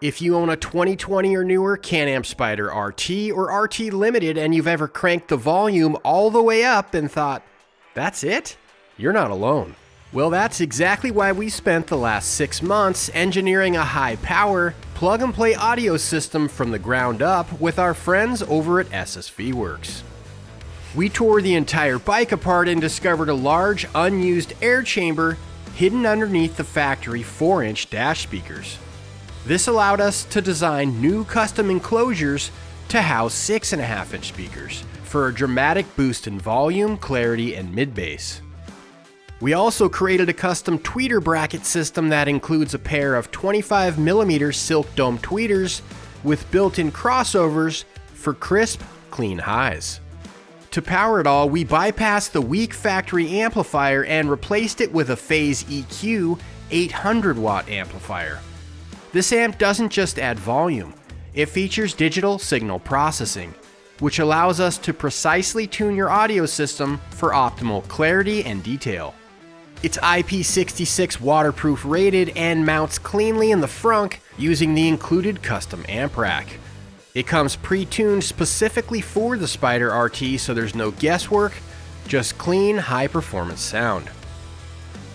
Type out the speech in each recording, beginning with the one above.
If you own a 2020 or newer Can-Am Spyder RT or RT Limited and you've ever cranked the volume all the way up and thought, that's it? You're not alone. Well, that's exactly why we spent the last 6 months engineering a high-power, plug-and-play audio system from the ground up with our friends over at SSV Works. We tore the entire bike apart and discovered a large, unused air chamber hidden underneath the factory 4-inch dash speakers. This allowed us to design new custom enclosures to house 6.5-inch speakers for a dramatic boost in volume, clarity, and mid-bass. We also created a custom tweeter bracket system that includes a pair of 25mm silk dome tweeters with built-in crossovers for crisp, clean highs. To power it all, we bypassed the weak factory amplifier and replaced it with a Phase EQ 800-watt amplifier. This amp doesn't just add volume, it features digital signal processing, which allows us to precisely tune your audio system for optimal clarity and detail. It's IP66 waterproof rated and mounts cleanly in the frunk using the included custom amp rack. It comes pre-tuned specifically for the Spyder RT, so there's no guesswork, just clean, high-performance sound.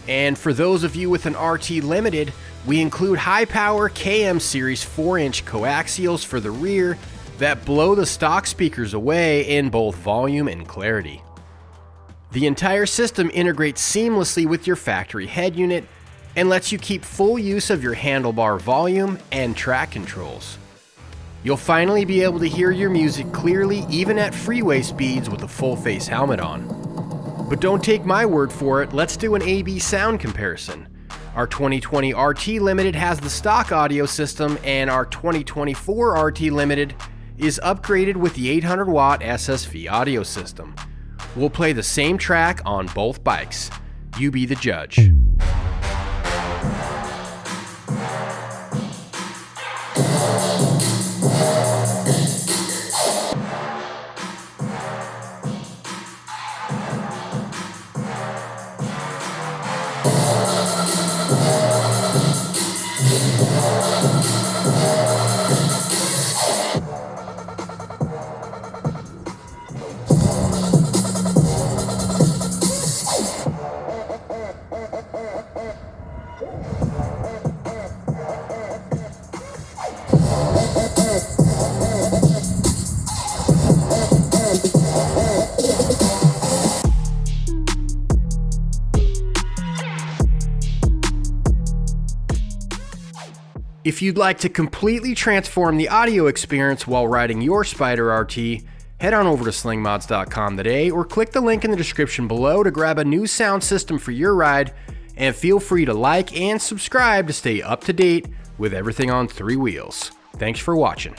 And for those of you with an RT Limited, we include high-power KM Series 4-inch coaxials for the rear that blow the stock speakers away in both volume and clarity. The entire system integrates seamlessly with your factory head unit and lets you keep full use of your handlebar volume and track controls. You'll finally be able to hear your music clearly even at freeway speeds with a full-face helmet on. But don't take my word for it, let's do an A/B sound comparison. Our 2020 RT Limited has the stock audio system, and our 2024 RT Limited is upgraded with the 800-watt SSV audio system. We'll play the same track on both bikes. You be the judge. If you'd like to completely transform the audio experience while riding your Spyder RT, head on over to slingmods.com today or click the link in the description below to grab a new sound system for your ride, and feel free to like and subscribe to stay up to date with everything on 3 wheels. Thanks for watching.